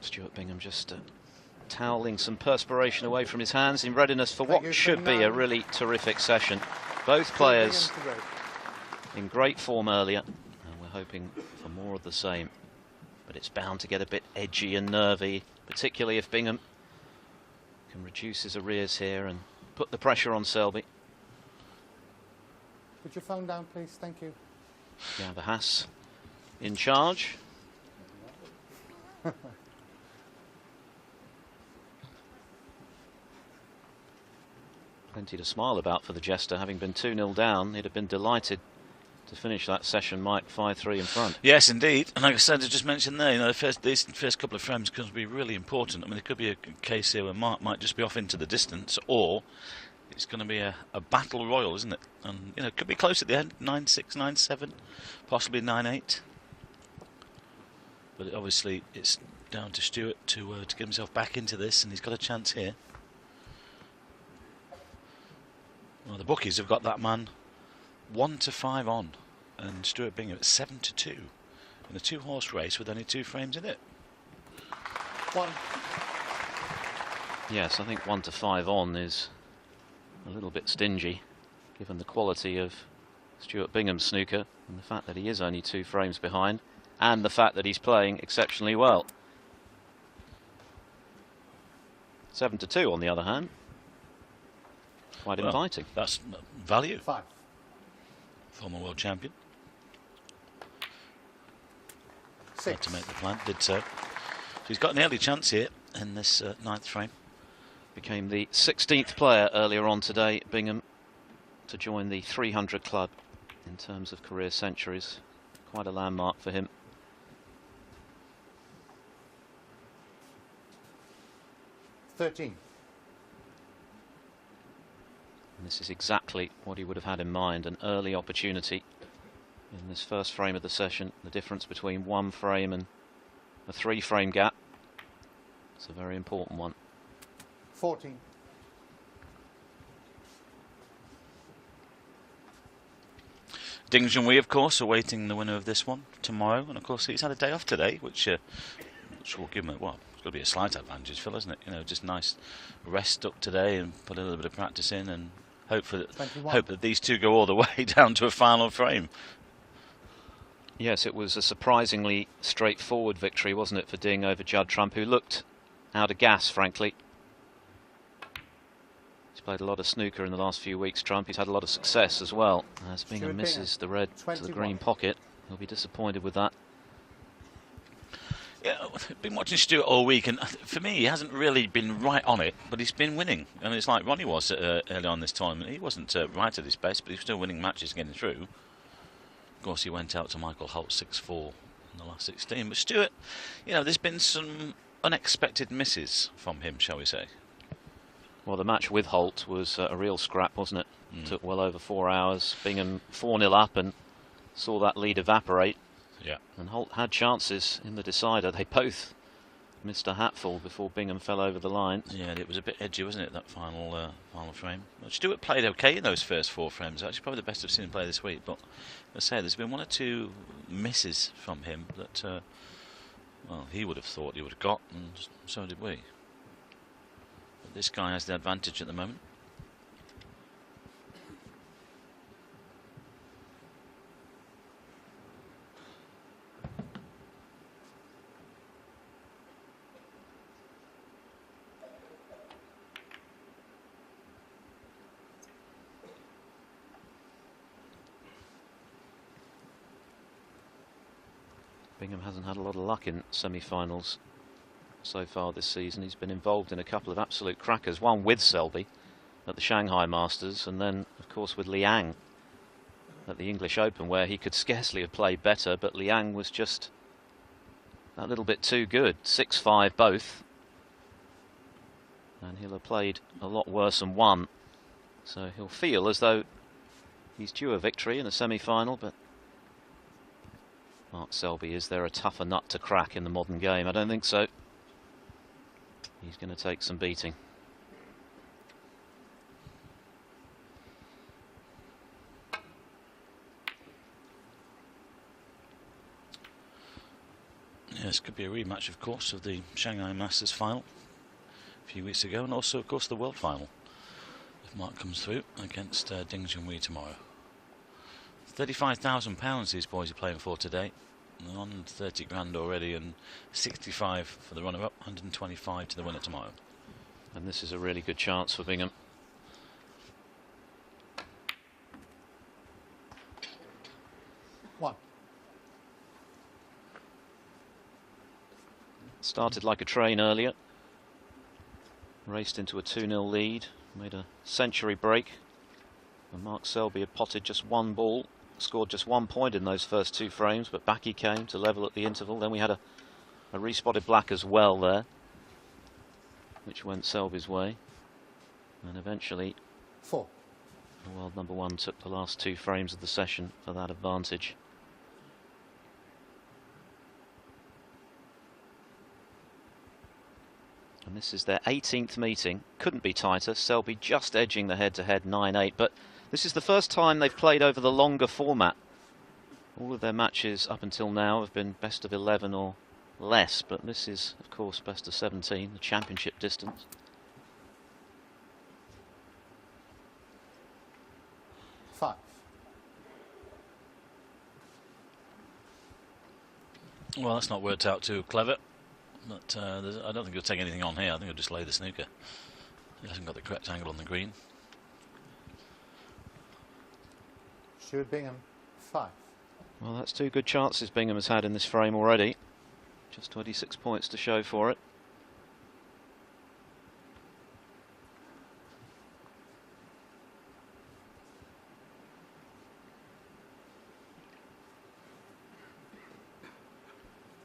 Stuart Bingham just toweling some perspiration away from his hands in readiness for what should be a really terrific session. Both players in great form earlier, and we're hoping for more of the same. But it's bound to get a bit edgy and nervy, particularly if Bingham can reduce his arrears here and put the pressure on Selby. Put your phone down, please. Thank you. Yeah, the Haas in charge. Plenty to smile about for the jester. Having been 2-0 down, he'd have been delighted to finish that session, Mike, 5-3 in front. Yes, indeed. And like I said, I just mentioned there, you know, these first couple of frames could be really important. I mean, there could be a case here where Mark might just be off into the distance, or it's going to be a battle royal, isn't it? And, you know, it could be close at the end, 9-6, 9-7, possibly 9-8. But obviously, it's down to Stuart to get himself back into this, and he's got a chance here. Well, the bookies have got that man 1-5 on, and Stuart Bingham at 7-2 in a 2-horse race with only 2 frames in it. Yes, I think 1-5 on is a little bit stingy, given the quality of Stuart Bingham's snooker and the fact that he is only 2 frames behind, and the fact that he's playing exceptionally well. 7-2 on the other hand, quite inviting. That's value. 5. Former world champion. 6. Had to make the plan, did so. So he's got an early chance here in this 9th frame. Became the 16th player earlier on today, Bingham, to join the 300 club in terms of career centuries. Quite a landmark for him. $13. And this is exactly what he would have had in mind, an early opportunity in this first frame of the session. The difference between 1 frame and a 3-frame gap. It's a very important one. 14. Ding Junhui, of course, awaiting the winner of this one tomorrow. And of course, he's had a day off today, which will give him well, it's going to be a slight advantage, Phil, isn't it? You know, just nice rest up today and put a little bit of practice in, and hope that these two go all the way down to a final frame. Yes, it was a surprisingly straightforward victory, wasn't it, for Ding over Judd Trump, who looked out of gas, frankly. He's played a lot of snooker in the last few weeks, Trump. He's had a lot of success as well. As Bingham misses the red to the green pocket, he'll be disappointed with that. Yeah, I've been watching Stuart all week, and for me, he hasn't really been right on it, but he's been winning. And it's like Ronnie was early on this tournament. He wasn't right at his best, but he was still winning matches, getting through. Of course, he went out to Michael Holt 6-4 in the last 16. But Stuart, you know, there's been some unexpected misses from him, shall we say. Well, the match with Holt was a real scrap, wasn't it? Took well over 4 hours. Bingham 4-0 up and saw that lead evaporate. Yeah. And Holt had chances in the decider. They both missed a hatful before Bingham fell over the line. Yeah, it was a bit edgy, wasn't it, that final frame? Well, Stuart played okay in those first 4 frames. Actually, probably the best I've seen him play this week. But as I say, there's been 1 or 2 misses from him that, well, he would have thought he would have got, and so did we. But this guy has the advantage at the moment. Bingham hasn't had a lot of luck in semi-finals so far this season. He's been involved in a couple of absolute crackers, one with Selby at the Shanghai Masters, and then of course with Liang at the English Open, where he could scarcely have played better, but Liang was just a little bit too good. 6-5 both, and he'll have played a lot worse and won, so he'll feel as though he's due a victory in a semi-final. But Mark Selby, is there a tougher nut to crack in the modern game? I don't think so. He's going to take some beating. This could be a rematch, of course, of the Shanghai Masters final a few weeks ago, and also, of course, the World Final, if Mark comes through, against Ding Junhui tomorrow. £35,000 these boys are playing for today. They're on 30 grand already, and 65 for the runner-up, 125 to the winner tomorrow. And this is a really good chance for Bingham. One. Started like a train earlier. Raced into a 2-0 lead. Made a century break. And Mark Selby had potted just one ball. Scored just 1 point in those first 2 frames, but back he came to level at the interval. Then we had a respotted black as well there, which went Selby's way. And eventually, 4. the world number 1 took the last 2 frames of the session for that advantage. And this is their 18th meeting. Couldn't be tighter. Selby just edging the head-to-head 9-8. But this is the first time they've played over the longer format. All of their matches up until now have been best of 11 or less. But this is, of course, best of 17, the championship distance. Five. Well, that's not worked out too clever. But I don't think he'll take anything on here. I think he'll just lay the snooker. He hasn't got the correct angle on the green. Stuart Bingham, 5. Well, that's 2 good chances Bingham has had in this frame already. Just 26 points to show for it.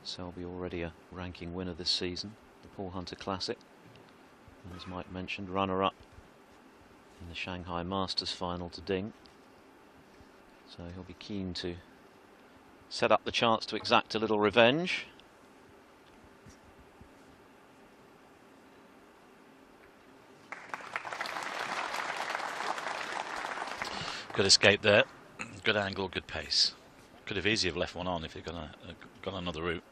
Selby already a ranking winner this season, the Paul Hunter Classic. And as Mike mentioned, runner-up in the Shanghai Masters final to Ding. So he'll be keen to set up the chance to exact a little revenge. Good escape there. Good angle, good pace. Could have easily have left one on if he'd gone another route.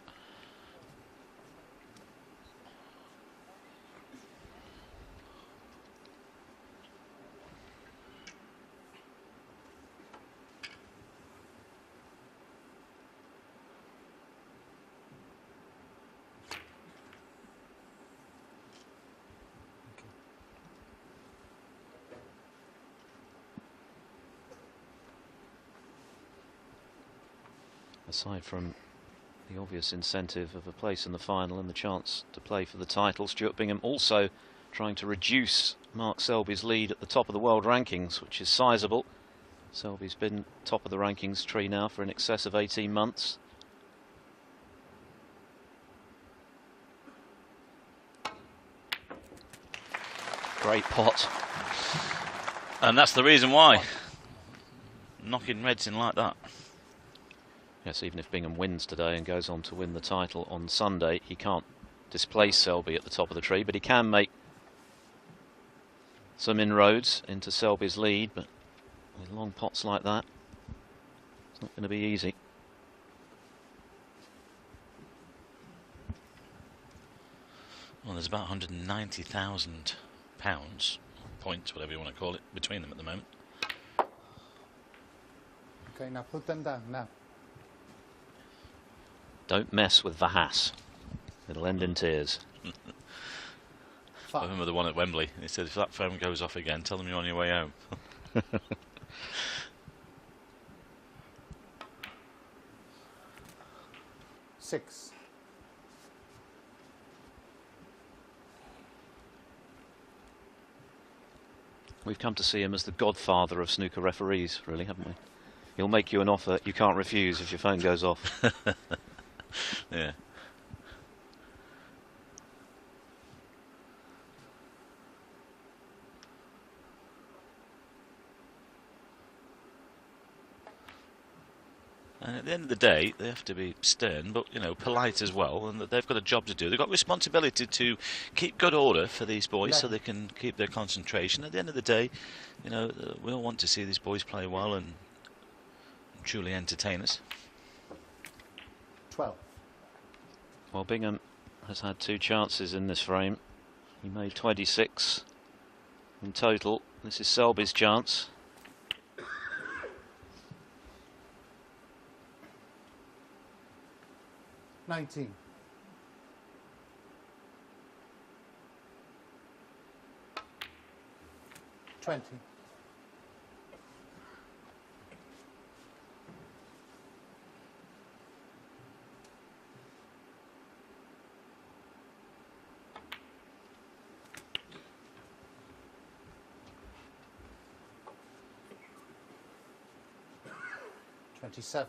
Aside from the obvious incentive of a place in the final and the chance to play for the title, Stuart Bingham also trying to reduce Mark Selby's lead at the top of the world rankings, which is sizable. Selby's been top of the rankings tree now for in excess of 18 months. Great pot. And that's the reason why. Knocking reds in like that. Yes, even if Bingham wins today and goes on to win the title on Sunday, he can't displace Selby at the top of the tree, but he can make some inroads into Selby's lead. But with long pots like that, it's not going to be easy. Well, there's about £190,000, points, whatever you want to call it, between them at the moment. Okay, now put them down, now. Don't mess with the Haas. It'll end in tears. I remember the one at Wembley. He said, if that phone goes off again, tell them you're on your way home. 6. We've come to see him as the godfather of snooker referees, really, haven't we? He'll make you an offer you can't refuse if your phone goes off. Yeah. And at the end of the day, they have to be stern, but, you know, polite as well, and that they've got a job to do. They've got responsibility to keep good order for these boys so they can keep their concentration. At the end of the day, you know, we all want to see these boys play well and truly entertain us. 12. Well, Bingham has had 2 chances in this frame. He made 26 in total. This is Selby's chance. $19. 20. $27.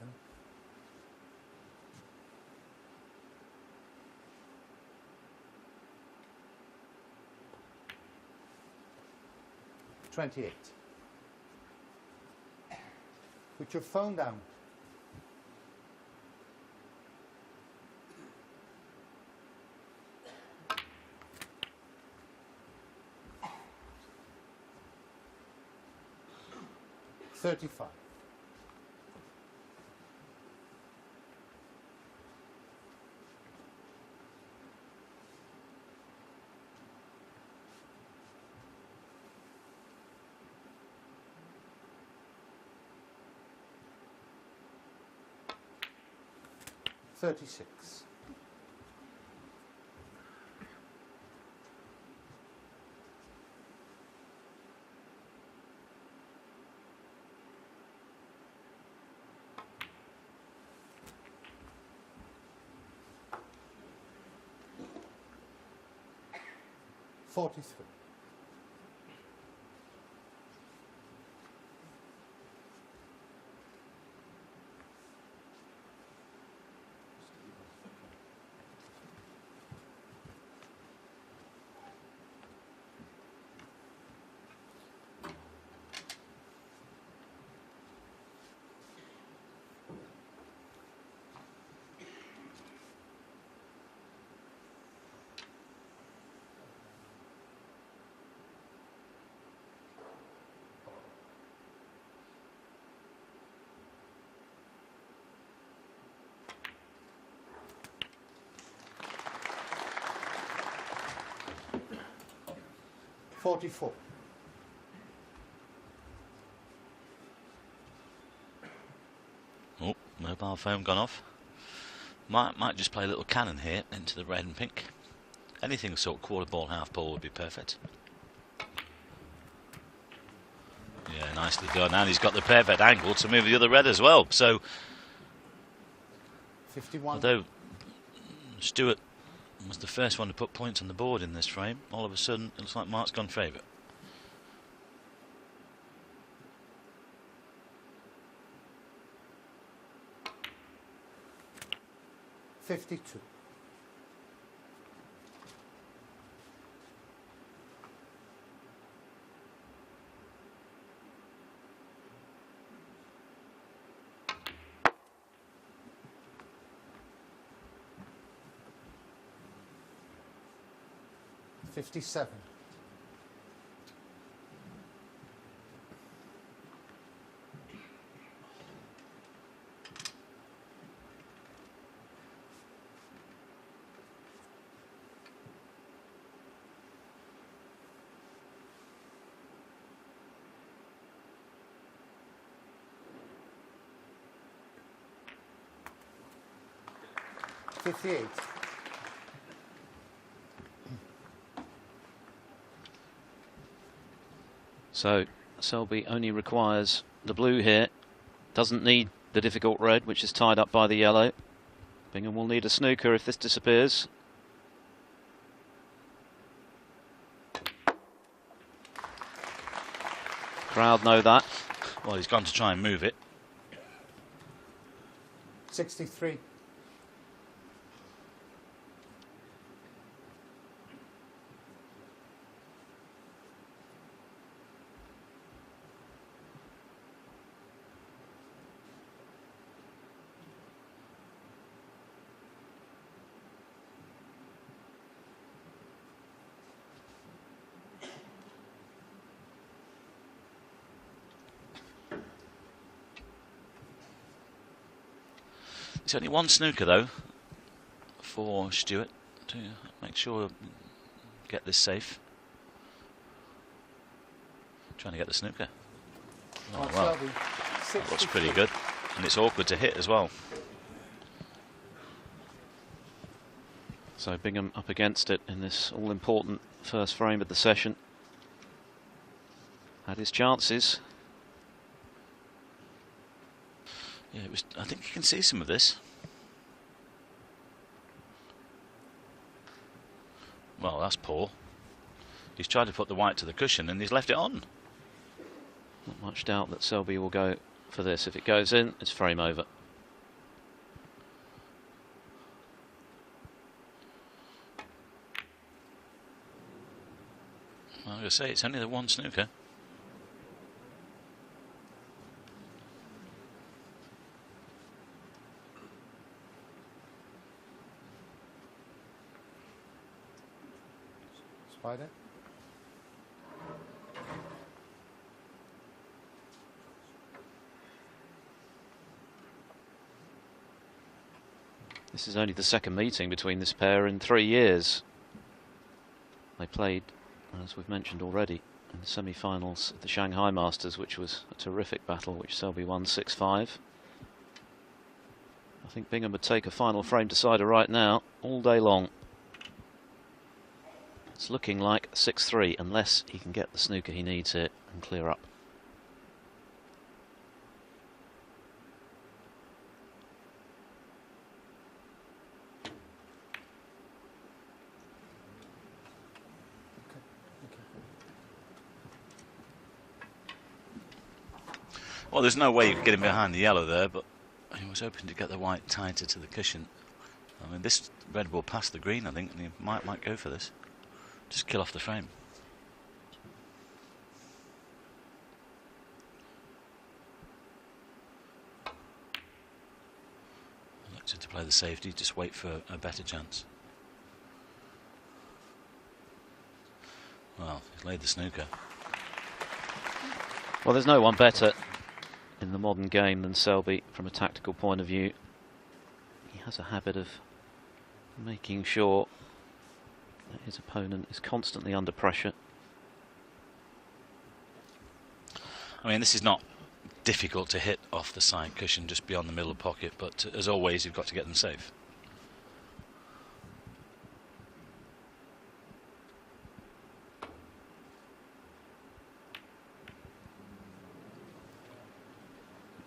28. Put your phone down. $35. 36. $43. $44. Oh, mobile phone gone off. Might just play a little cannon here into the red and pink. Anything sort of quarter ball, half ball would be perfect. Yeah, nicely done. And he's got the perfect angle to move the other red as well. So, 51. although Stuart was the first one to put points on the board in this frame, all of a sudden it looks like Mark's gone favourite. $52. $57. $58. So Selby only requires the blue here, doesn't need the difficult red, which is tied up by the yellow. Bingham will need a snooker if this disappears. Crowd know that. Well, he's gone to try and move it. 63. It's only one snooker though for Stuart to make sure get this safe. Trying to get the snooker. Oh, Mark wow. Selby, That looks pretty good. And it's awkward to hit as well. So Bingham up against it in this all-important first frame of the session. Had his chances. Yeah, it was. I think you can see some of this. Well, that's poor. He's tried to put the white to the cushion and he's left it on. Not much doubt that Selby will go for this. If it goes in, it's frame over. Well, I'm going to say it's only the one snooker. Spider. This is only the second meeting between this pair in 3 years. They played, as we've mentioned already, in the semi-finals of the Shanghai Masters, which was a terrific battle, which Selby won 6-5. I think Bingham would take a final frame decider right now, all day long. It's looking like 6-3, unless he can get the snooker he needs here and clear up. Well, there's no way you could get him behind the yellow there, but he was hoping to get the white tighter to the cushion. I mean, this red will pass the green, I think, and he might go for this. Just kill off the frame. Elected to play the safety, just wait for a better chance. Well, he's laid the snooker. Well, there's no one better in the modern game than Selby from a tactical point of view. He has a habit of making sure that his opponent is constantly under pressure. I mean, this is not difficult to hit off the side cushion just beyond the middle pocket, but as always you've got to get them safe.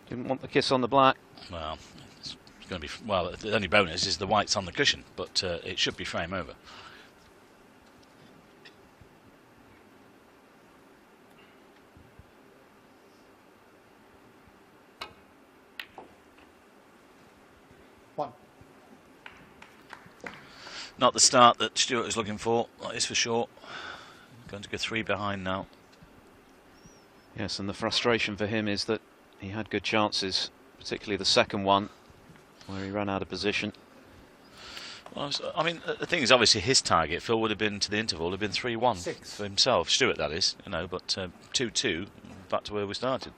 Didn't want the kiss on the black. Well, it's going to be, well, the only bonus is the white's on the cushion, but it should be frame over. One. Not the start that Stuart was looking for, that is for sure. Going to go 3 behind now. Yes, and the frustration for him is that he had good chances, particularly the second one, where he ran out of position. Well, I mean, the thing is, obviously his target, Phil, would have been to the interval, would have been 3-1 for himself. Stuart, that is, you know, but 2-2, back to where we started.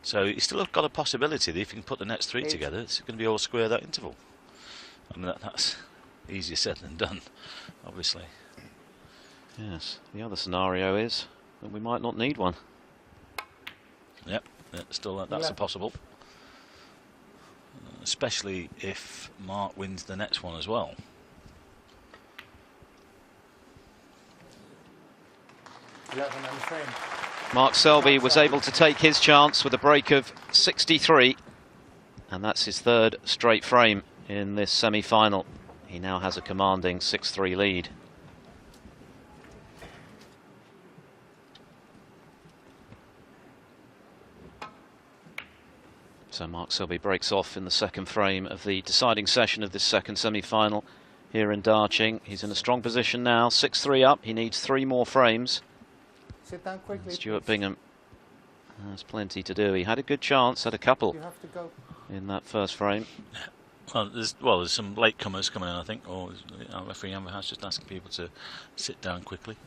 So you still have got a possibility that if you can put the next 3 together, it's going to be all square that interval. I mean, that's easier said than done, obviously. Yes, the other scenario is that we might not need one. Yep, yeah, still that's a possible. Especially if Mark wins the next one as well. Mark Selby was able to take his chance with a break of 63, and that's his third straight frame in this semi-final. He now has a commanding 6-3 lead. So Mark Selby breaks off in the second frame of the deciding session of this second semi-final here in Darching. He's in a strong position now, 6-3 up. He needs 3 more frames. Sit down quickly. Stuart Bingham has plenty to do. He had a good chance, had a couple You have to go. in that first frame. Well, there's some latecomers coming in, I think, or our referee Amber has just asking people to sit down quickly.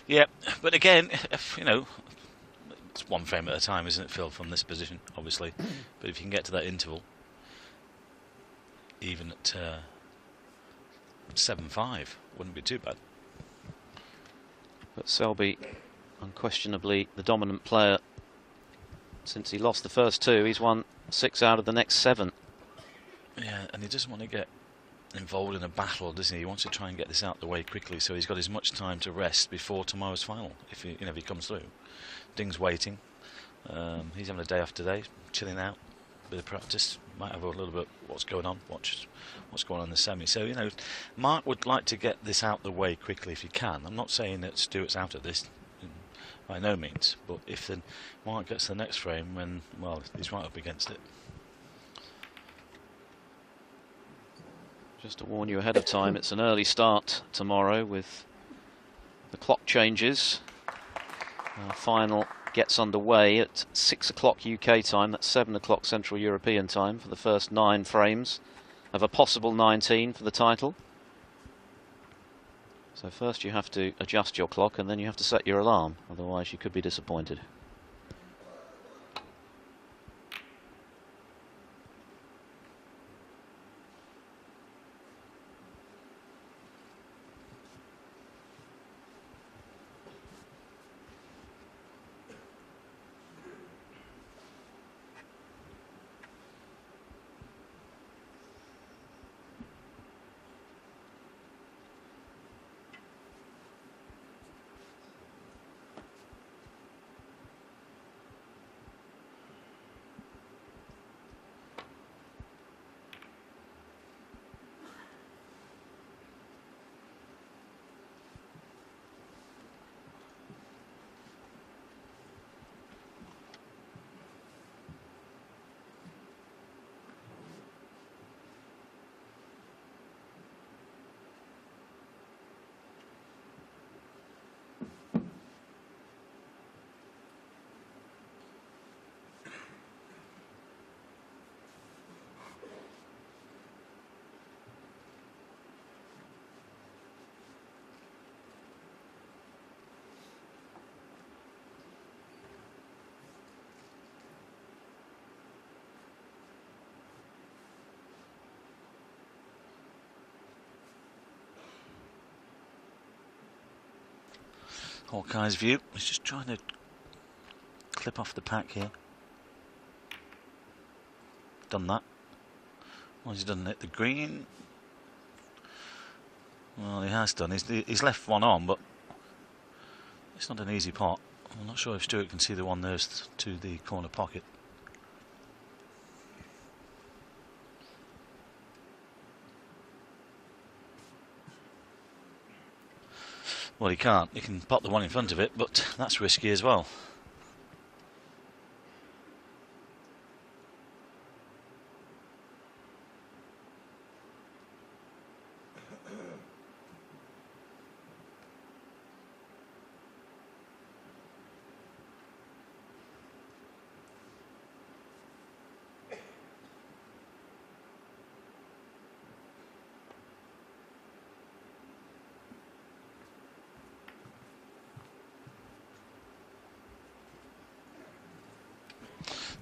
Yeah, but again, you know, it's one frame at a time, isn't it, Phil, from this position, obviously. But if you can get to that interval. even at 7-5. Wouldn't be too bad. But Selby, unquestionably the dominant player. Since he lost the first 2, he's won 6 out of the next 7. Yeah, and he doesn't want to get involved in a battle, does he? He wants to try and get this out of the way quickly, so he's got as much time to rest before tomorrow's final. If he, if he comes through, Ding's waiting. He's having a day off today, chilling out, bit of practice. Might have a little bit what's going on. Watch what's going on in the semi. So Mark would like to get this out of the way quickly if he can. I'm not saying that Stuart's out of this, by no means. But if then Mark gets the next frame, when he's right up against it. Just to warn you ahead of time, it's an early start tomorrow with the clock changes. Our final gets underway at 6 o'clock UK time. That's 7 o'clock Central European time for the first 9 frames of a possible 19 for the title. So first you have to adjust your clock and then you have to set your alarm. Otherwise you could be disappointed. Hawkeye's view. He's just trying to clip off the pack here. Done that. Well, he's done it. The green. Well, he has done. He's left one on, but it's not an easy pot. I'm not sure if Stuart can see the one there's to the corner pocket. Well, he can't. He can pot the one in front of it, but that's risky as well.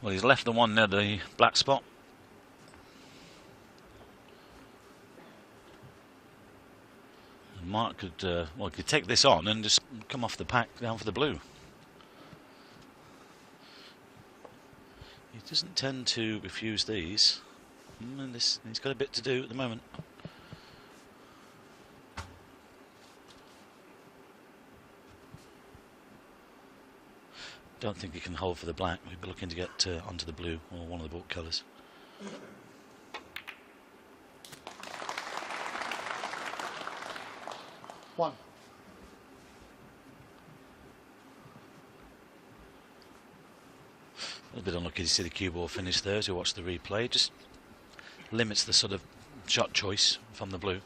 Well, he's left the one near the black spot. And Mark could, could take this on and just come off the pack down for the blue. He doesn't tend to refuse these. And he's got a bit to do at the moment. Don't think he can hold for the black. We'll be looking to get onto the blue or one of the book colours. One. A bit unlucky to see the cue ball finish there to watch the replay. Just limits the sort of shot choice from the blue.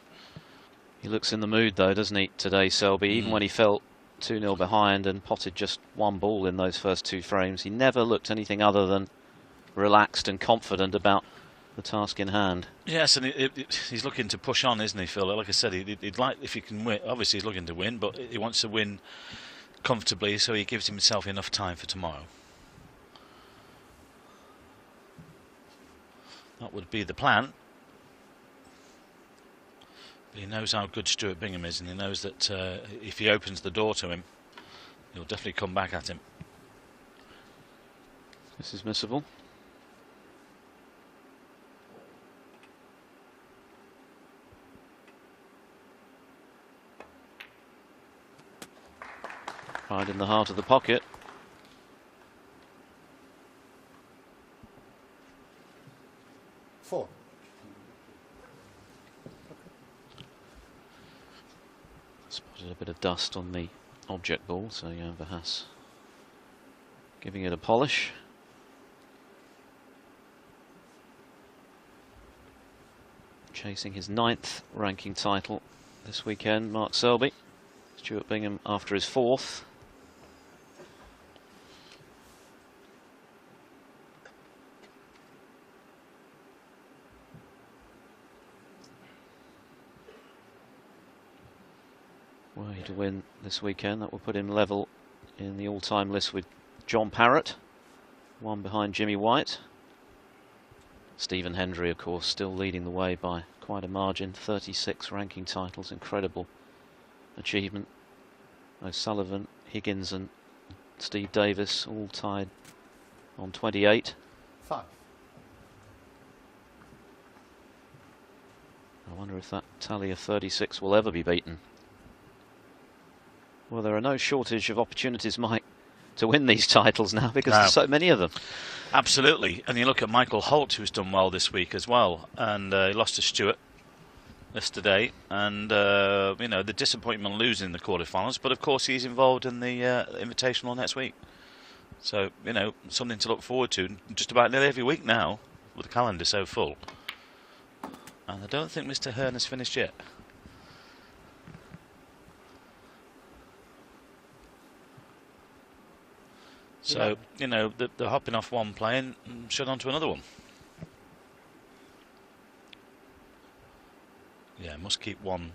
He looks in the mood though, doesn't he, today, Selby? Even when he felt 2-0 behind and potted just one ball in those first 2 frames, he never looked anything other than relaxed and confident about the task in hand. Yes, and he's looking to push on, isn't he, Phil? Like I said, he'd like, if he can win, obviously he's looking to win, but he wants to win comfortably, so he gives himself enough time for tomorrow. That would be the plan. he knows how good Stuart Bingham is, and he knows that if he opens the door to him, he'll definitely come back at him. This is missable. Right in the heart of the pocket. Four. Spotted a bit of dust on the object ball, so Jan Verhaas giving it a polish. Chasing his 9th ranking title this weekend, Mark Selby. Stuart Bingham after his 4th. Were he to win this weekend, that will put him level in the all-time list with John Parrott, one behind Jimmy White. Stephen Hendry, of course, still leading the way by quite a margin. 36 ranking titles, incredible achievement. O'Sullivan, Higgins and Steve Davis all tied on 28. 5. I wonder if that tally of 36 will ever be beaten. Well, there are no shortage of opportunities, Mike, to win these titles now because there's so many of them. Absolutely. And you look at Michael Holt, who's done well this week as well, and he lost to Stuart yesterday, and you know, the disappointment losing the quarterfinals, but of course he's involved in the Invitational next week, so you know, something to look forward to just about nearly every week now with the calendar so full. And I don't think Mr. Hearn has finished yet. So, you know, they're hopping off one plane and shut onto another one. Yeah, must keep one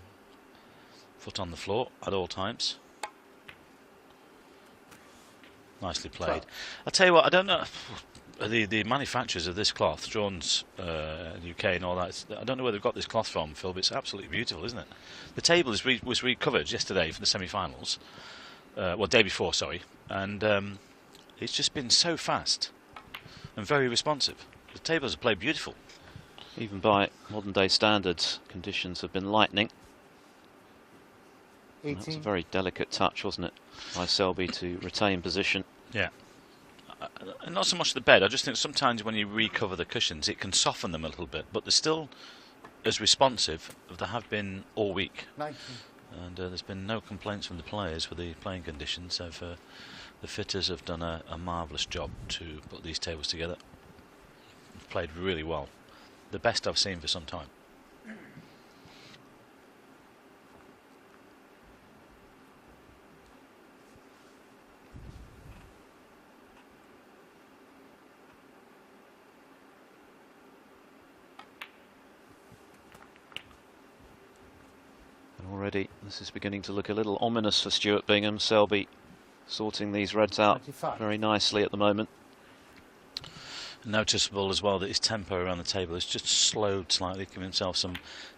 foot on the floor at all times. Nicely played. I'll tell you what, I don't know, the manufacturers of this cloth, Jones UK and all that, I don't know where they've got this cloth from, Phil, but it's absolutely beautiful, isn't it? The table was recovered yesterday for the semi-finals, well, day before, sorry, and it's just been so fast and very responsive. The tables have played beautiful. Even by modern day standards, conditions have been lightning. That was a very delicate touch, wasn't it, by Selby to retain position. Yeah. And not so much the bed, I just think sometimes when you recover the cushions it can soften them a little bit, but they're still as responsive as they have been all week. 19. And there's been no complaints from the players for the playing conditions, so the fitters have done a marvellous job to put these tables together. They've played really well. The best I've seen for some time. And already this is beginning to look a little ominous for Stuart Bingham. Selby sorting these reds out 25. very nicely at the moment. Noticeable as well that his tempo around the table has just slowed slightly, giving himself some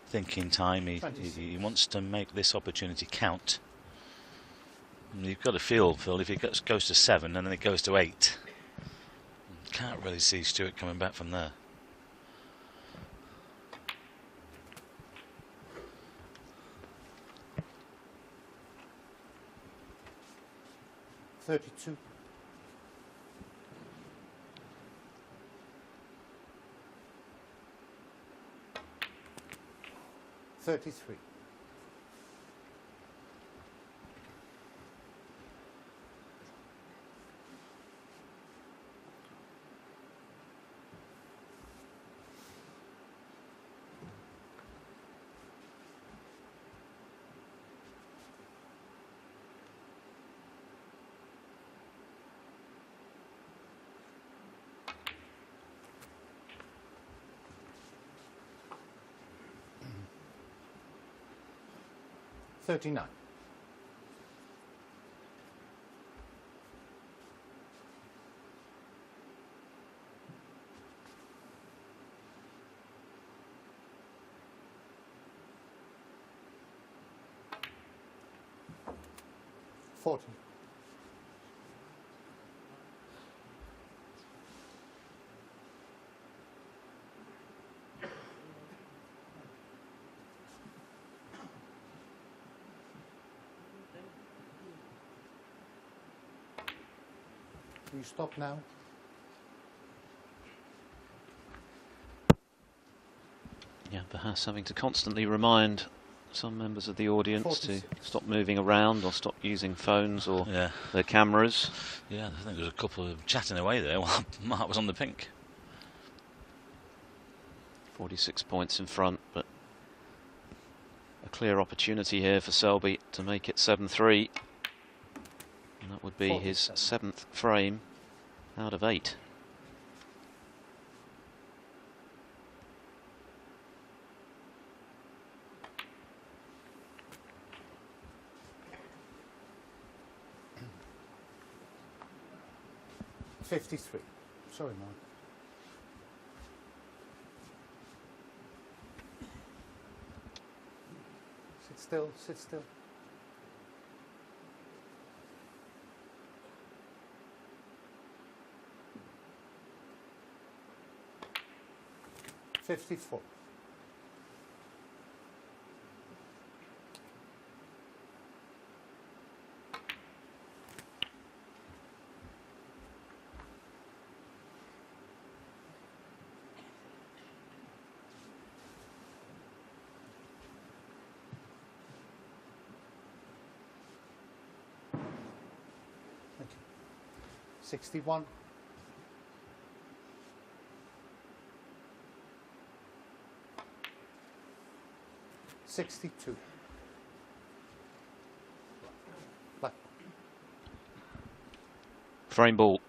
thinking time. He wants to make this opportunity count. And you've got to feel, Phil, if it goes to 7 and then it goes to 8, can't really see Stuart coming back from there. $32. 33. $39. 40. You stop now. Yeah, perhaps having to constantly remind some members of the audience to stop moving around or stop using phones or their cameras. Yeah, I think there was a couple of chatting away there while Mark was on the pink. 46 points in front, but a clear opportunity here for Selby to make it 7-3. And that would be his 7th frame out of 8. $53. Sorry, Mark. Sit still, sit still. $54. Thank you. 61. 62. Black. Frame ball.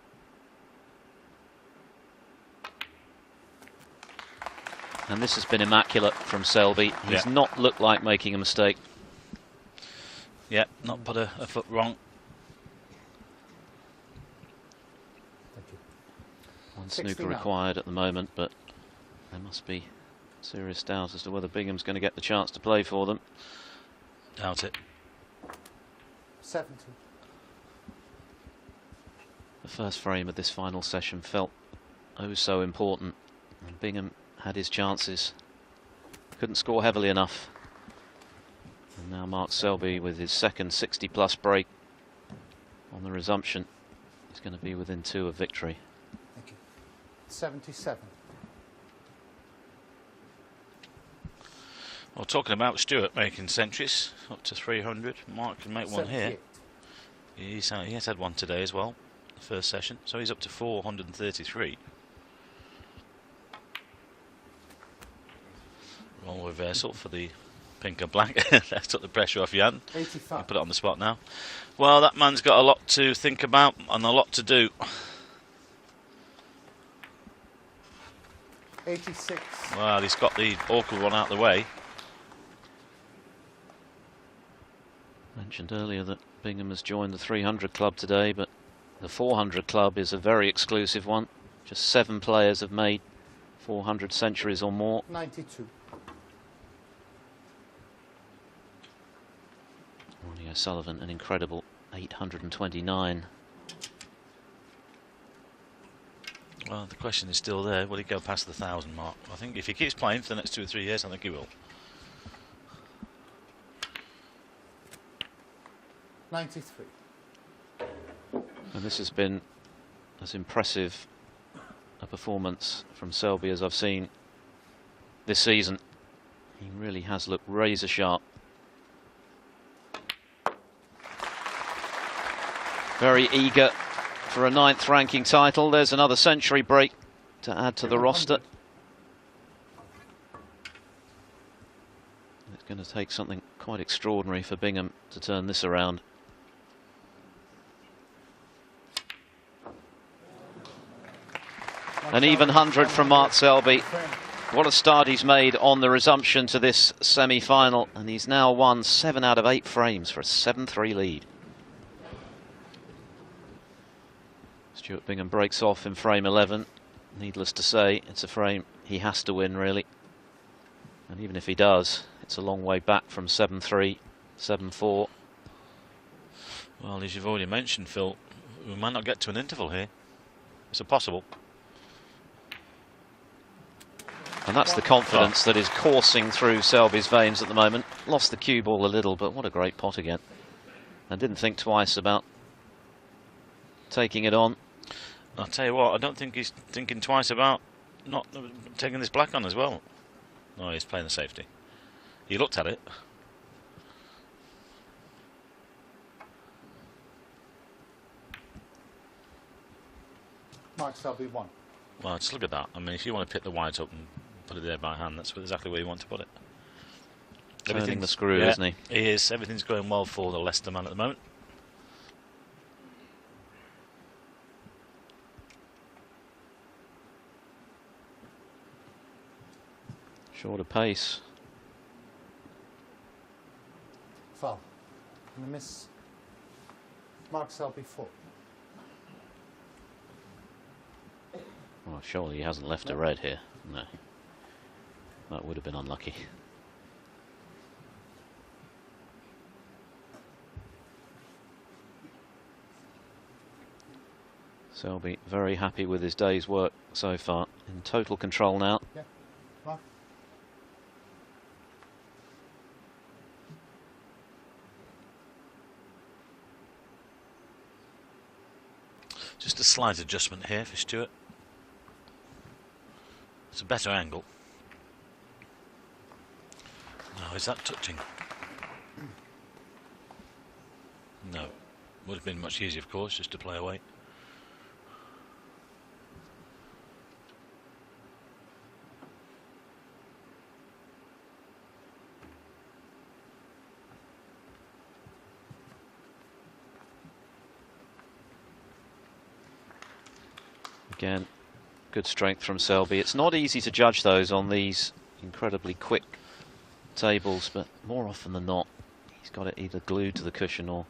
And this has been immaculate from Selby. He's not looked like making a mistake. Yeah, not put a foot wrong. Thank you. One snooker 69. required at the moment, but there must be serious doubt as to whether Bingham's going to get the chance to play for them. Doubt it. 70. The first frame of this final session felt oh so important, and Bingham had his chances. Couldn't score heavily enough. And now Mark Selby with his second 60-plus break on the resumption. He's going to be within 2 of victory. Thank you. 77. Well, talking about Stuart making centuries, up to 300. Mark can make one here. He has had one today as well, the first session. So he's up to 433. Role reversal for the pink and black. That's took the pressure off Jan. 85. Put it on the spot now. Well, that man's got a lot to think about and a lot to do. 86. Well, he's got the awkward one out of the way. Mentioned earlier that Bingham has joined the 300 club today, but the 400 club is a very exclusive one. Just 7 players have made 400 centuries or more. 92. Ronnie O'Sullivan, an incredible 829. Well, the question is still there. Will he go past the 1,000 mark? I think if he keeps playing for the next 2 or 3 years, I think he will. 93. And this has been as impressive a performance from Selby as I've seen this season. He really has looked razor sharp. Very eager for a 9th ranking title. There's another century break to add to the roster. It's going to take something quite extraordinary for Bingham to turn this around. An even 100 from Mark Selby. What a start he's made on the resumption to this semi-final, and he's now won 7 out of 8 frames for a 7-3 lead. Stuart Bingham breaks off in frame 11. Needless to say, it's a frame he has to win, really. And even if he does, it's a long way back from 7-3, 7-4. Well, as you've already mentioned, Phil, we might not get to an interval here. It's possible. And that's the confidence that is coursing through Selby's veins at the moment. Lost the cue ball a little, but what a great pot again. And didn't think twice about taking it on. I'll tell you what, I don't think he's thinking twice about not taking this black on as well. No, he's playing the safety. He looked at it. Mark Selby 1. Well, just look at that. I mean, if you want to pick the white up and put it there by hand, that's exactly where you want to put it. Turning the screw, isn't he? He is. Everything's going well for the Leicester man at the moment. Shorter pace. Foul. And a miss. Mark Selby 4. Well, surely he hasn't left a red here. No. That would have been unlucky. Selby very happy with his day's work so far. In total control now. Yeah. Mark. Just a slight adjustment here for Stuart. It's a better angle. No, is that touching? No. Would have been much easier, of course, just to play away. Again, good strength from Selby. It's not easy to judge those on these incredibly quick tables, but more often than not, he's got it either glued to the cushion or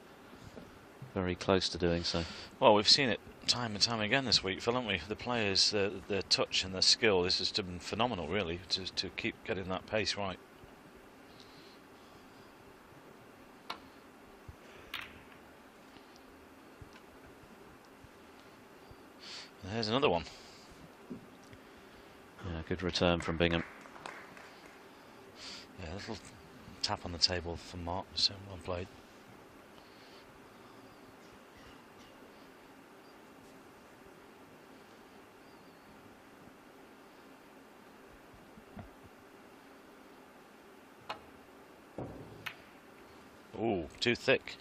very close to doing so. Well, we've seen it time and time again this week, Phil, haven't we? The players, their touch and their skill, this has been phenomenal, really, to keep getting that pace right. There's another one. Yeah, good return from Bingham. Yeah, a little tap on the table for Mark, so well played. Ooh, too thick.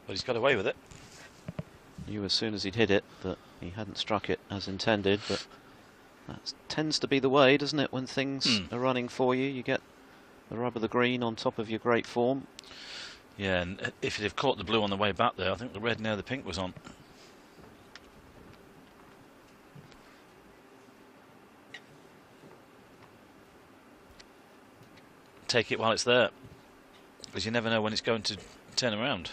But he's got away with it. Knew as soon as he'd hit it that he hadn't struck it as intended, but that tends to be the way, doesn't it? When things are running for you, you get the rub of the green on top of your great form. Yeah, and if it had caught the blue on the way back there, I think the red now the pink was on. Take it while it's there, because you never know when it's going to turn around.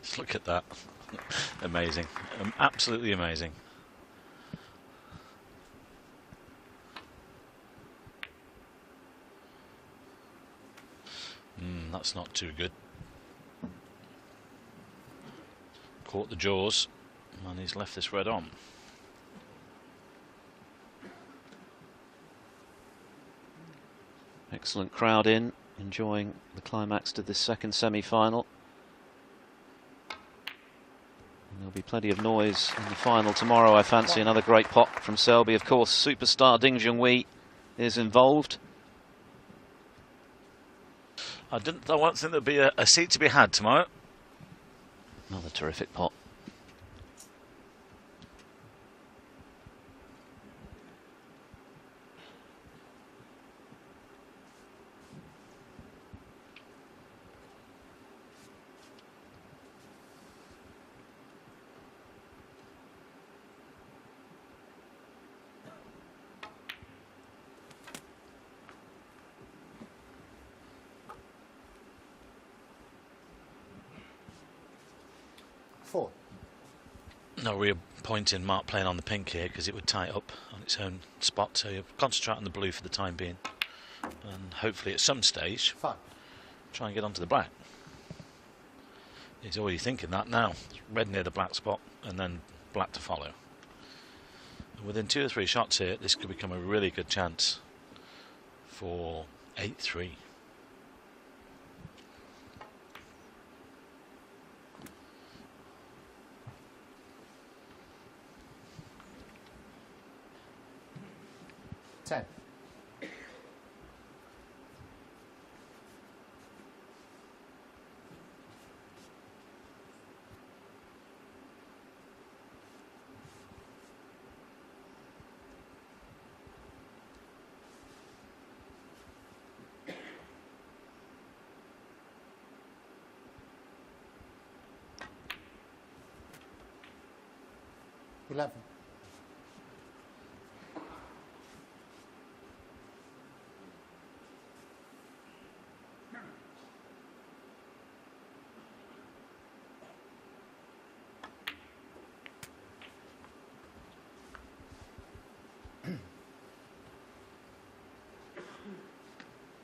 Just look at that. Amazing. Absolutely amazing. That's not too good. Caught the jaws, and he's left this red on. Excellent crowd in, enjoying the climax to this second semi-final. There'll be plenty of noise in the final tomorrow, I fancy. Another great pot from Selby. Of course, superstar Ding Junhui is involved. I don't think there'll be a seat to be had tomorrow. Another terrific pot. Four. No real point in Mark playing on the pink here because it would tie it up on its own spot, so you concentrate on the blue for the time being and hopefully at some stage Five. try and get onto the black. He's already thinking that now. Red near the black spot and then black to follow. And within 2 or 3 shots here, this could become a really good chance for 8-3. Ten. Eleven.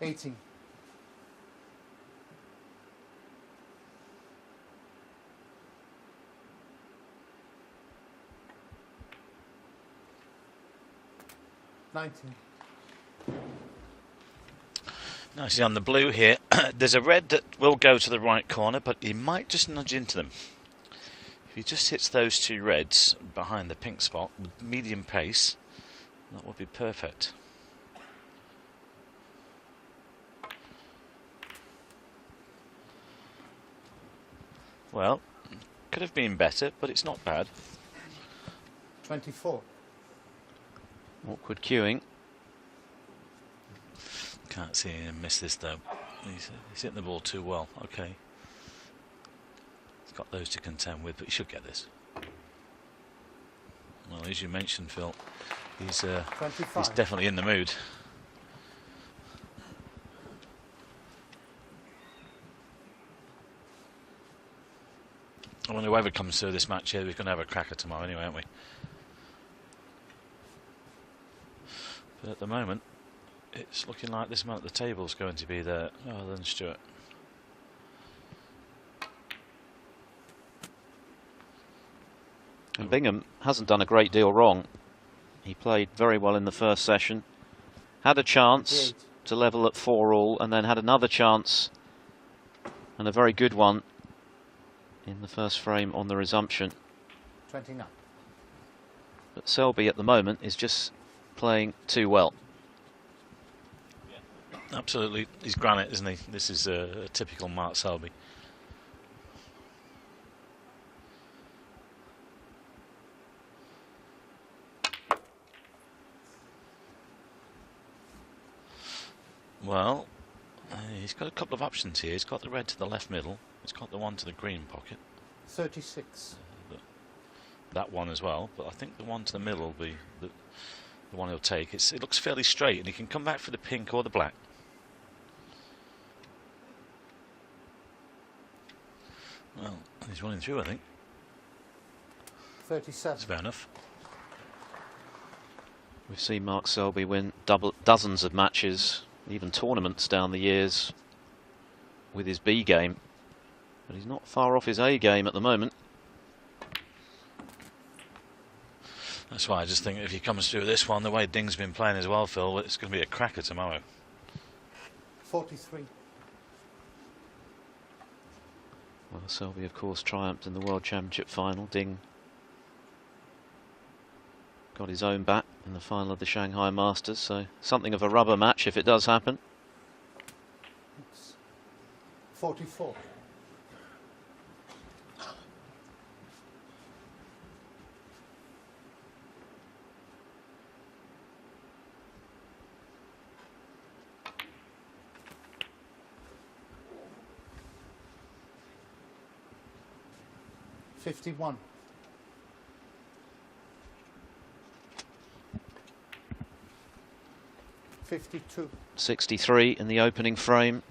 Eighteen. Nineteen. Now, see on the blue here, there's a red that will go to the right corner, but he might just nudge into them. If he just hits those 2 reds behind the pink spot with medium pace, that would be perfect. Well, could have been better, but it's not bad. 24. Awkward queuing. Can't see him miss this though. He's hitting the ball too well. Okay. He's got those to contend with, but he should get this. Well, as you mentioned, Phil, he's definitely in the mood. I wonder whoever comes through this match here, we're going to have a cracker tomorrow anyway, aren't we? But at the moment, it's looking like this man at the table is going to be there rather than Stuart. And Bingham hasn't done a great deal wrong. He played very well in the first session, had a chance to level at 4-all, and then had another chance, and a very good one, in the first frame on the resumption. 29. But Selby at the moment is just playing too well. Yeah, absolutely. He's granite, isn't he? This is a typical Mark Selby. Well, he's got a couple of options here. He's got the red to the left middle. He's got the one to the green pocket. 36. That one as well, but I think the one to the middle will be the one he'll take. It looks fairly straight, and he can come back for the pink or the black. Well, he's running through, I think. 37. That's fair enough. We've seen Mark Selby win dozens of matches, even tournaments down the years with his B game. But he's not far off his A game at the moment. That's why I just think if he comes through this one, the way Ding's been playing as well, Phil, it's going to be a cracker tomorrow. 43. Well, Selby, of course, triumphed in the World Championship final. Ding got his own back in the final of the Shanghai Masters, so something of a rubber match if it does happen. 44. 51. 52. 63 in the opening frame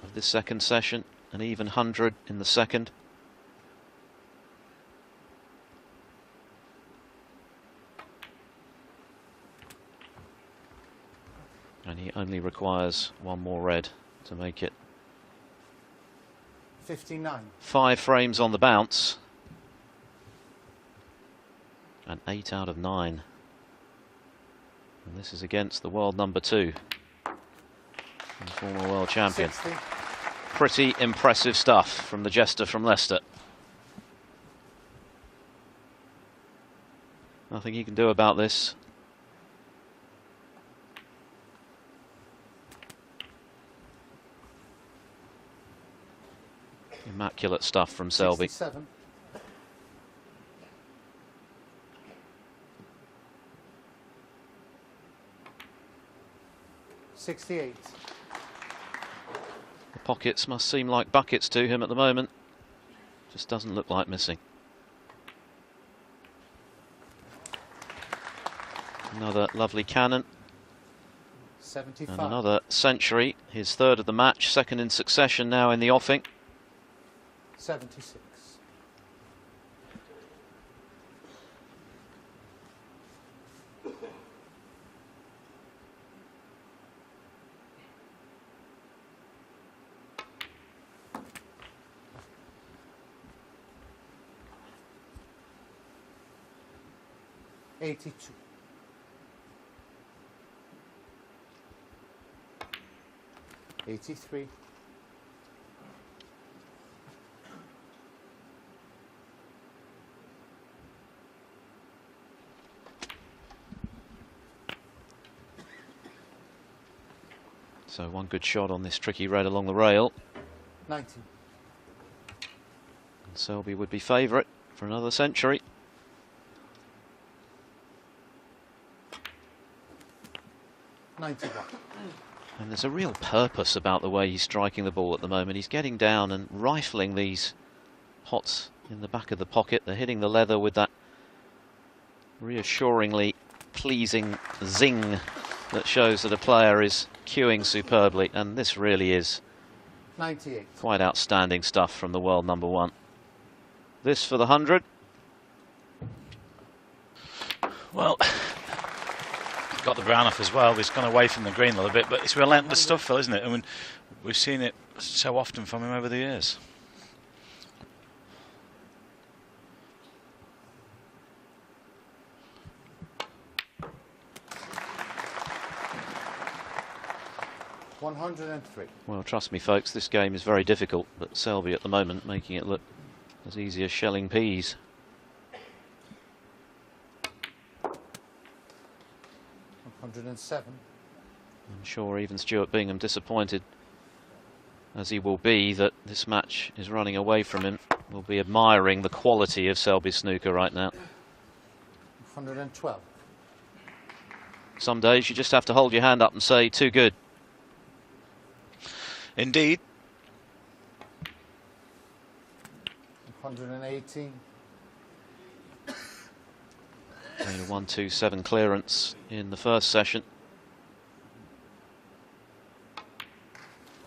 of this second session, an even 100 in the second. And he only requires one more red to make it 59. 5 frames on the bounce. And 8 out of 9. And this is against the world number 2. And former world champion. 60. Pretty impressive stuff from the jester from Leicester. Nothing he can do about this. Immaculate stuff from Selby. 67. 68. The pockets must seem like buckets to him at the moment. Just doesn't look like missing. Another lovely cannon. 75. And another century. His third of the match, second in succession now in the offing. 76. 82. 83. 'So one good shot on this tricky red along the rail. 90. And Selby would be favourite for another century. 91. And there's a real purpose about the way he's striking the ball at the moment. He's getting down and rifling these hots in the back of the pocket. They're hitting the leather with that reassuringly pleasing zing that shows that a player is cueing superbly. And this really is 98. quite outstanding stuff from the world number 1. This for the 100. Well, got the brown off as well. He's gone away from the green a little bit, but it's relentless stuff, Phil, isn't it? I mean, we've seen it so often from him over the years. $103. Well, trust me, folks, this game is very difficult, but Selby at the moment making it look as easy as shelling peas. 107. I'm sure even Stuart Bingham, disappointed as he will be that this match is running away from him, will be admiring the quality of Selby snooker right now. 112. Some days you just have to hold your hand up and say, too good. Indeed. 118. Only a 1-2-7 clearance in the first session.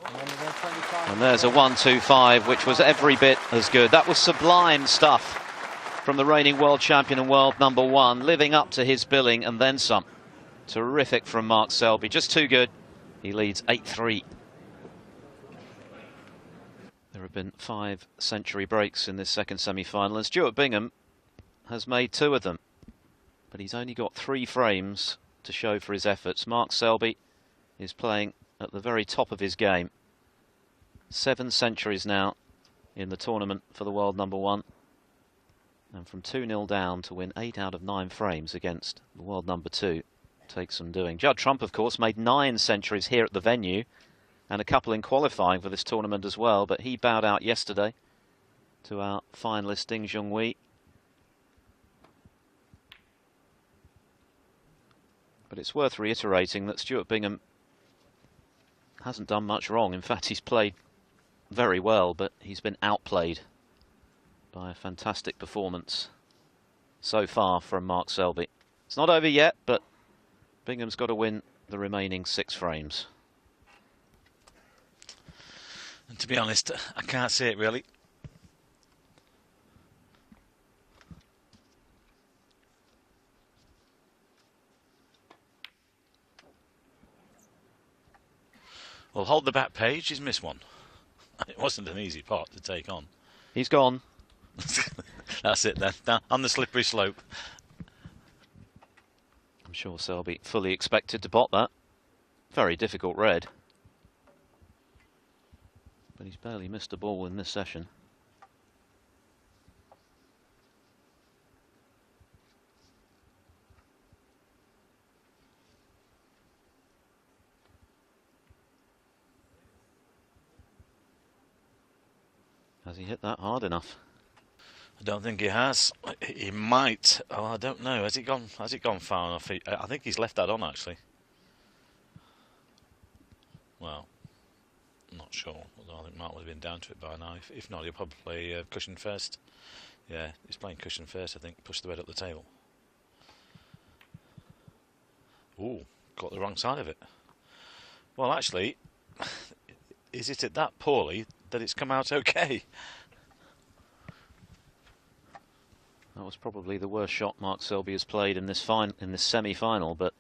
125. And there's a 1-2-5, which was every bit as good. That was sublime stuff from the reigning world champion and world number 1, living up to his billing and then some. Terrific from Mark Selby, just too good. He leads 8-3. There have been 5 century breaks in this second semi-final, and Stuart Bingham has made 2 of them. But he's only got 3 frames to show for his efforts. Mark Selby is playing at the very top of his game. 7 centuries now in the tournament for the world number 1. And from 2-0 down to win 8 out of 9 frames against the world number 2 takes some doing. Judd Trump, of course, made 9 centuries here at the venue and a couple in qualifying for this tournament as well. But he bowed out yesterday to our finalist Ding Junhui. But it's worth reiterating that Stuart Bingham hasn't done much wrong. In fact, he's played very well, but he's been outplayed by a fantastic performance so far from Mark Selby. It's not over yet, but Bingham's got to win the remaining 6 frames. And to be honest, I can't see it really. Well, hold the back page, he's missed one. It wasn't an easy pot to take on. He's gone. That's it then, down on the slippery slope. I'm sure Selby fully expected to pot that. Very difficult red. But he's barely missed a ball in this session. Has he hit that hard enough? I don't think he has. He might. Oh, I don't know. Has it gone? Has it gone far enough? I think he's left that on actually. Well, I'm not sure. Although I think Mark would have been down to it by now. If not, he'll probably play cushion first. Yeah, he's playing cushion first. I think. Push the red up the table. Ooh, got the wrong side of it. Well, actually, is it at that poorly that it's come out okay? That was probably the worst shot Mark Selby has played in this semi-final, but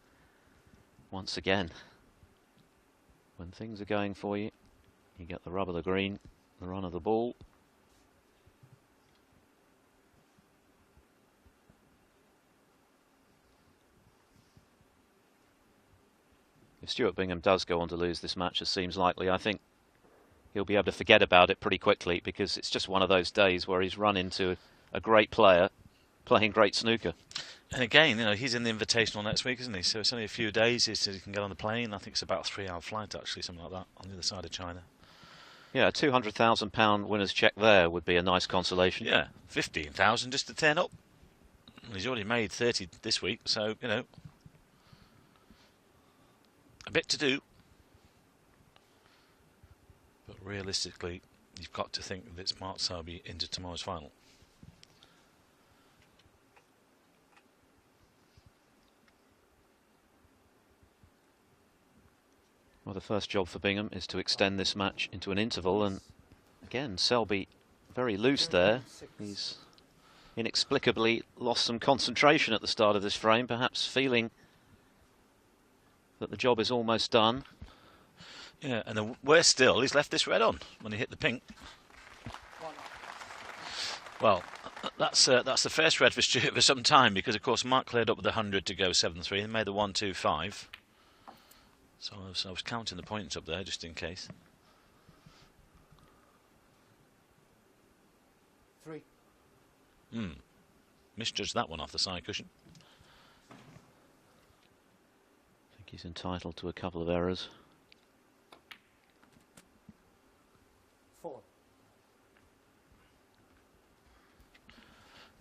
once again, when things are going for you, you get the rub of the green, the run of the ball. If Stuart Bingham does go on to lose this match, as seems likely, I think he'll be able to forget about it pretty quickly, because it's just one of those days where he's run into a great player playing great snooker. And again, you know, he's in the Invitational next week, isn't he? So it's only a few days. He says he can get on the plane. I think it's about a 3-hour flight, actually, something like that, on the other side of China. Yeah, a £200,000 winner's cheque there would be a nice consolation. Yeah, 15,000 just to turn up. And he's already made 30 this week, so, you know, a bit to do. But realistically, you've got to think that it's Mark Selby into tomorrow's final. Well, the first job for Bingham is to extend this match into an interval, and again, Selby very loose there. He's inexplicably lost some concentration at the start of this frame, perhaps feeling that the job is almost done. Yeah, and the worse still, he's left this red on when he hit the pink. Well, that's the first red for Stuart for some time, because of course Mark cleared up with the 100 to go 7-3 and made the 1-2-5. So I was counting the points up there just in case. 3. Misjudged that one off the side cushion. I think he's entitled to a couple of errors. 4.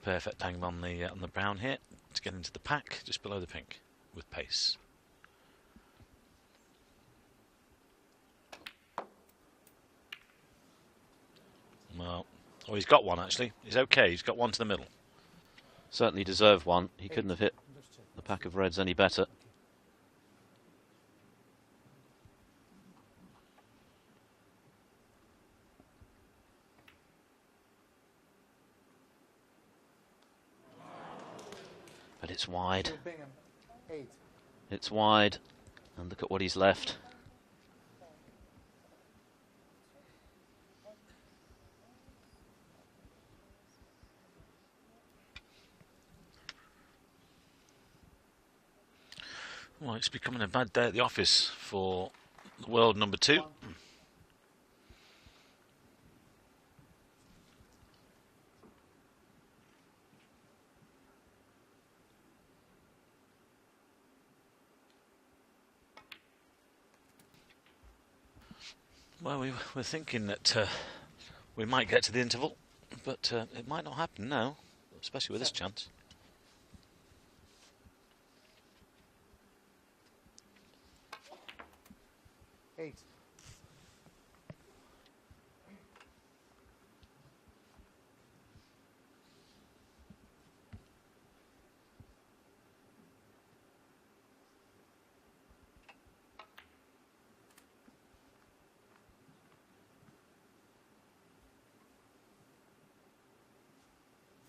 Perfect angle on the brown here to get into the pack just below the pink with pace. Well, oh, he's got one actually. He's okay. He's got one to the middle. Certainly deserved one. He couldn't have hit the pack of reds any better. But it's wide. Bingham, 8. It's wide. And look at what he's left. Well, it's becoming a bad day at the office for the world number 2. Well, we were thinking that we might get to the interval, but it might not happen now, especially with this chance. 8.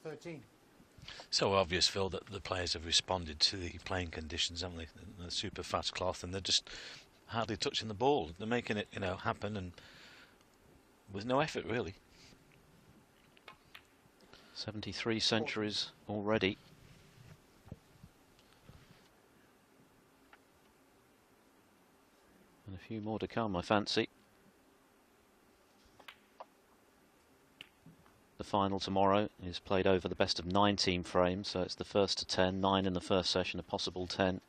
13. So obvious, Phil, that the players have responded to the playing conditions, haven't they? The super fast cloth, and they're just hardly touching the ball. They're making it, happen, and with no effort really. 73 centuries already. And a few more to come, I fancy. The final tomorrow is played over the best of 19 frames, so it's the first to 10, 9 in the first session, a possible 10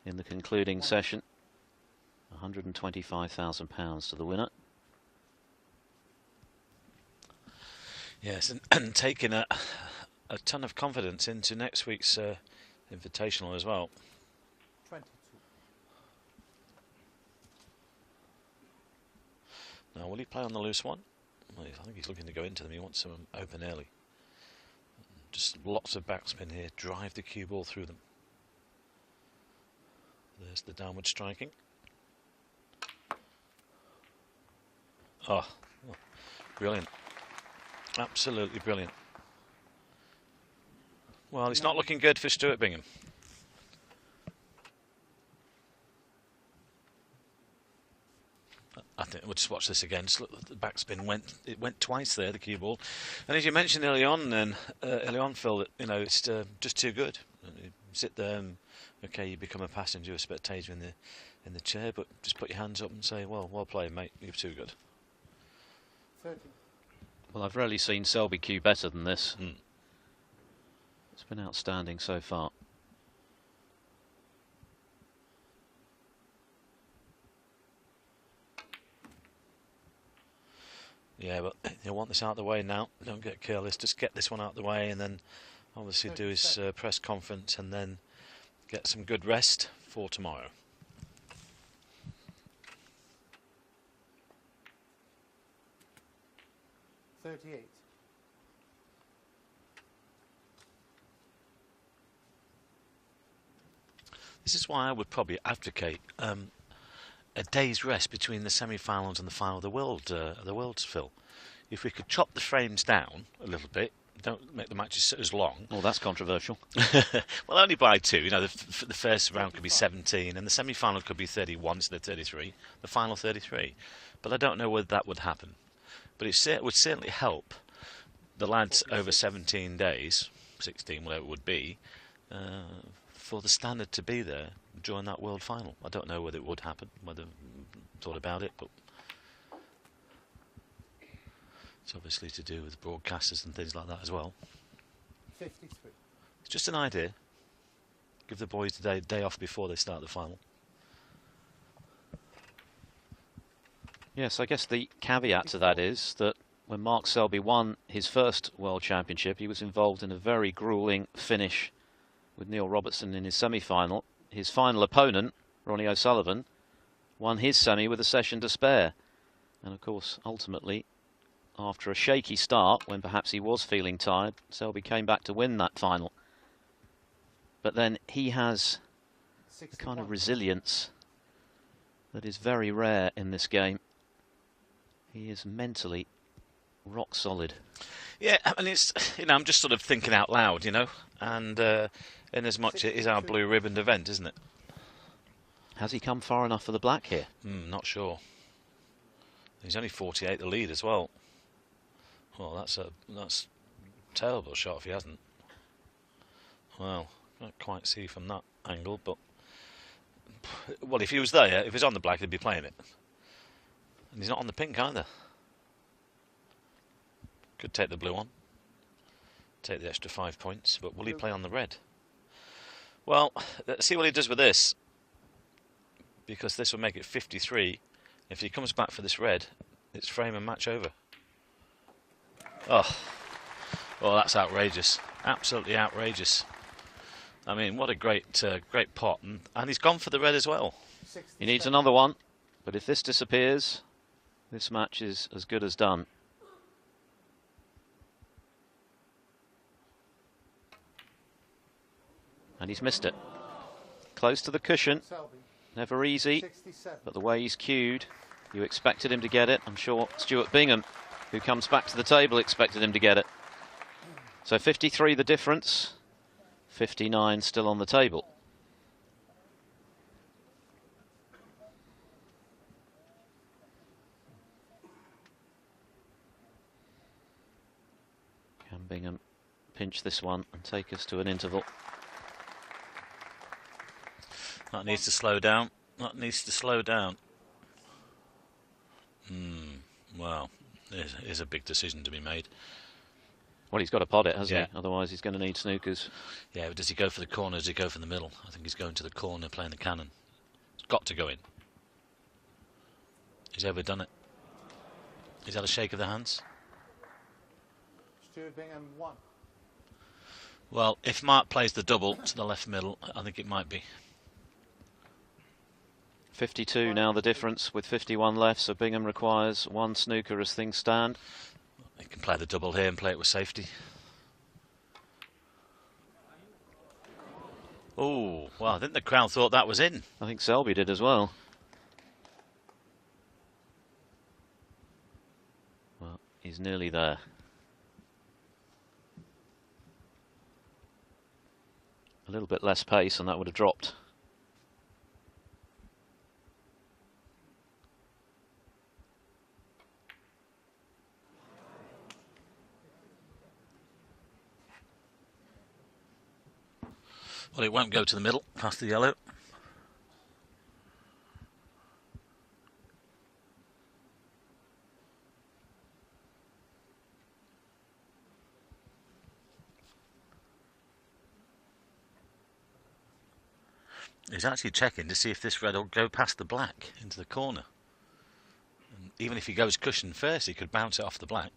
in the concluding session. £125,000 to the winner. Yes, and taking a ton of confidence into next week's Invitational as well. 22. Now, will he play on the loose one? Well, I think he's looking to go into them. He wants them open early. Just lots of backspin here. Drive the cue ball through them. There's the downward striking. Oh, brilliant. Absolutely brilliant. Well, it's not looking good for Stuart Bingham. I think we'll just watch this again. Just look, the backspin went twice there, the cue ball, and as you mentioned early on, Phil, that it's just too good. You sit there, and, okay, you become a passenger, a spectator in the chair, but just put your hands up and say, well played, mate. You're too good. 30. Well, I've rarely seen Selby cue better than this. It's been outstanding so far. Yeah, but you want this out of the way now. Don't get careless. Just get this one out of the way, and then obviously do his press conference, and then get some good rest for tomorrow. This is why I would probably advocate a day's rest between the semi-finals and the final of the Worlds, Phil. If we could chop the frames down a little bit, don't make the matches as long. Oh, that's controversial. Well, only by 2. The first round could be 17, and the semi-final could be 31 instead of 33. The final 33. But I don't know whether that would happen. But it would certainly help the lads over 17 days, 16, whatever it would be, for the standard to be there during that world final. I don't know whether it would happen, whether thought about it, but it's obviously to do with broadcasters and things like that as well. 53. It's just an idea. Give the boys the day off before they start the final. Yes, I guess the caveat to that is that when Mark Selby won his first World Championship, he was involved in a very gruelling finish with Neil Robertson in his semi-final. His final opponent, Ronnie O'Sullivan, won his semi with a session to spare. And of course, ultimately, after a shaky start, when perhaps he was feeling tired, Selby came back to win that final. But then he has the kind of resilience that is very rare in this game. He is mentally rock solid. Yeah, and it's, I'm just sort of thinking out loud, and in as much it is our blue ribbon event, isn't it? Has he come far enough for the black here? Not sure. He's only 48 the lead as well. Well, that's a terrible shot if he hasn't. Well, not quite see from that angle, but well, if he was there, if he was on the black, he'd be playing it. And he's not on the pink either. Could take the blue on. Take the extra 5 points, but will he play on the red? Well, let's see what he does with this. Because this will make it 53. If he comes back for this red, it's frame and match over. Oh, well, that's outrageous. Absolutely outrageous. I mean, what a great pot. And he's gone for the red as well. He needs another one. But if this disappears, this match is as good as done. And he's missed it. Close to the cushion. Never easy. But the way he's cued, you expected him to get it. I'm sure Stuart Bingham, who comes back to the table, expected him to get it. So 53 the difference, 59 still on the table. Can Bingham pinch this one and take us to an interval? That needs to slow down. That needs to slow down. Well, there's a big decision to be made. Well, he's got to pot it, hasn't Yeah. he? Otherwise he's going to need snookers. Yeah, but does he go for the corner or does he go for the middle? I think he's going to the corner, playing the cannon. It's got to go in. He's overdone it. He's had a shake of the hands. Stuart Bingham 1. Well, if Mark plays the double to the left middle, I think it might be. 52 now the difference with 51 left, so Bingham requires one snooker as things stand. He can play the double here and play it with safety. Oh, well, I think the crowd thought that was in. I think Selby did as well. Well, he's nearly there. A little bit less pace and that would have dropped. Well, it won't go to the middle, past the yellow. He's actually checking to see if this red will go past the black into the corner. And even if he goes cushion first, he could bounce it off the black.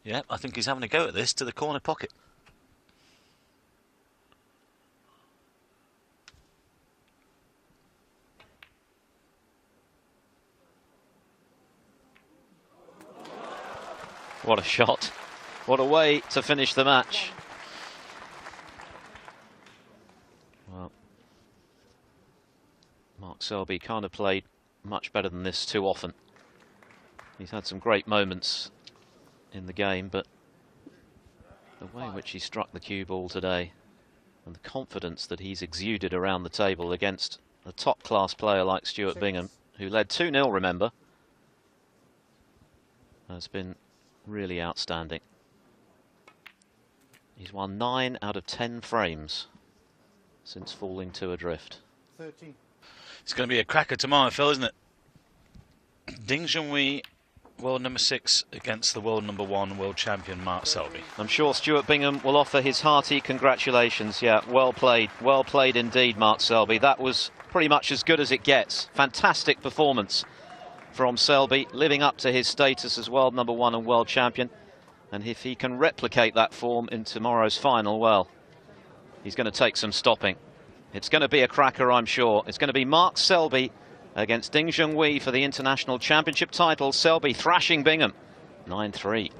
Yeah, I think he's having a go at this to the corner pocket. What a shot. What a way to finish the match. Well, Mark Selby can't have played much better than this too often. He's had some great moments in the game, but the way in which he struck the cue ball today and the confidence that he's exuded around the table against a top-class player like Stuart Bingham, who led 2-0, remember, has been really outstanding. He's won 9 out of 10 frames since falling to adrift. 13. It's going to be a cracker tomorrow, Phil, isn't it? Ding Junhui, world number 6 against the world number 1 world champion Mark Selby. I'm sure Stuart Bingham will offer his hearty congratulations. Yeah, well played indeed, Mark Selby. That was pretty much as good as it gets. Fantastic performance from Selby, living up to his status as world number 1 and world champion. And if he can replicate that form in tomorrow's final, well, he's going to take some stopping. It's going to be a cracker, I'm sure. It's going to be Mark Selby against Ding Junhui for the International Championship title. Selby thrashing Bingham 9-3.